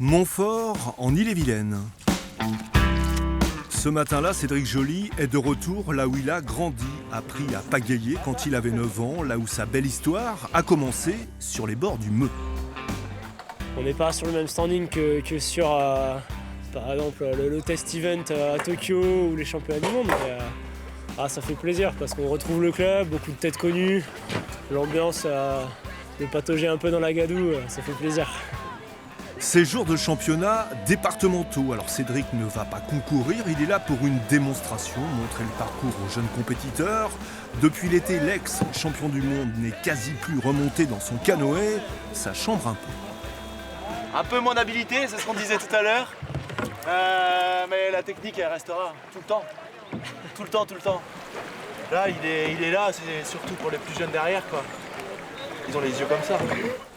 Montfort, en Ille-et-Vilaine. Ce matin-là, Cédric Joly est de retour là où il a grandi, appris à pagayer quand il avait 9 ans, là où sa belle histoire a commencé sur les bords du Meux. On n'est pas sur le même standing que sur, par exemple, le test event à Tokyo ou les championnats du monde. Mais, ça fait plaisir parce qu'on retrouve le club, beaucoup de têtes connues, l'ambiance de patauger un peu dans la gadoue, ça fait plaisir. Ces jours de championnat départementaux. Alors Cédric ne va pas concourir, il est là pour une démonstration, montrer le parcours aux jeunes compétiteurs. Depuis l'été, l'ex-champion du monde n'est quasi plus remonté dans son canoë, ça chambre un peu. Un peu moins d'habilité, c'est ce qu'on disait tout à l'heure. Mais la technique, elle restera tout le temps. Tout le temps. Là, il est là, c'est surtout pour les plus jeunes derrière, quoi. Ils ont les yeux comme ça.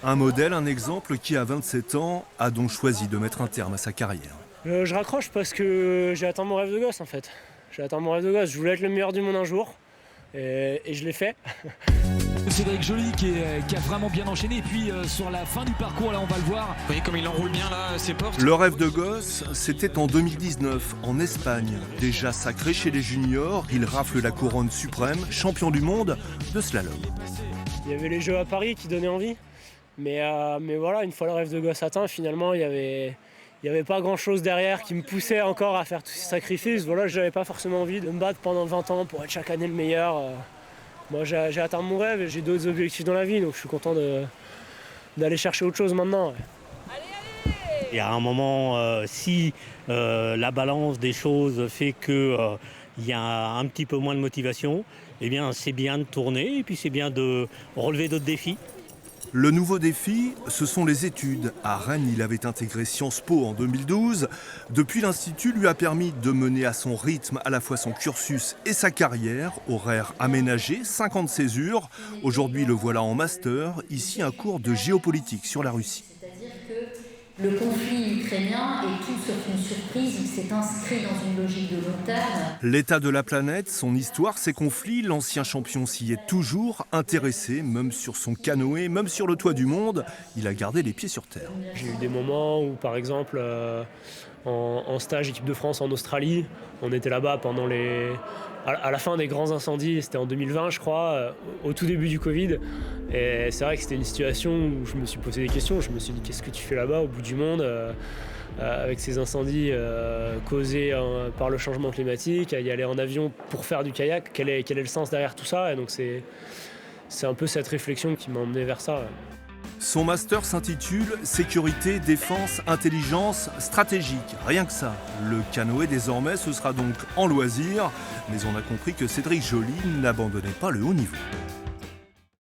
Un modèle, un exemple qui, à 27 ans, a donc choisi de mettre un terme à sa carrière. Je raccroche parce que j'ai atteint mon rêve de gosse, en fait. J'ai atteint mon rêve de gosse. Je voulais être le meilleur du monde un jour. Et je l'ai fait. Cédric Joly qui a vraiment bien enchaîné. Et puis sur la fin du parcours, là on va le voir. Vous voyez comme il enroule bien là ses portes. Le rêve de gosse, c'était en 2019, en Espagne. Déjà sacré chez les juniors, il rafle la couronne suprême, champion du monde de slalom. Il y avait les Jeux à Paris qui donnaient envie. Mais voilà, une fois le rêve de gosse atteint, finalement, il y avait pas grand-chose derrière qui me poussait encore à faire tous ces sacrifices. Voilà, je n'avais pas forcément envie de me battre pendant 20 ans pour être chaque année le meilleur. Moi, j'ai atteint mon rêve et j'ai d'autres objectifs dans la vie, donc je suis content d'aller chercher autre chose maintenant. Ouais. Il y a un moment, si la balance des choses fait qu'il y a un petit peu moins de motivation, eh bien c'est bien de tourner et puis c'est bien de relever d'autres défis. Le nouveau défi, ce sont les études. À Rennes, il avait intégré Sciences Po en 2012. Depuis, l'Institut lui a permis de mener à son rythme à la fois son cursus et sa carrière. Horaire aménagé, 50 césures. Aujourd'hui, le voilà en master. Ici, un cours de géopolitique sur la Russie. C'est-à-dire que le conflit ukrainien est tout sauf une surprise. Il s'est inscrit dans une logique de long terme. L'état de la planète, son histoire, ses conflits, l'ancien champion s'y est toujours intéressé, même sur son canoë, même sur le toit du monde, il a gardé les pieds sur terre. J'ai eu des moments où, par exemple, en stage équipe de France en Australie, on était là-bas pendant à la fin des grands incendies, c'était en 2020 je crois, au tout début du Covid. Et c'est vrai que c'était une situation où je me suis posé des questions, je me suis dit qu'est-ce que tu fais là-bas au bout du monde avec ces incendies causés par le changement climatique, à y aller en avion pour faire du kayak, quel est le sens derrière tout ça? Et donc c'est un peu cette réflexion qui m'a emmené vers ça. Ouais. Son master s'intitule « Sécurité, défense, intelligence stratégique ». Rien que ça. Le canoë désormais, ce sera donc en loisir. Mais on a compris que Cédric Joly n'abandonnait pas le haut niveau.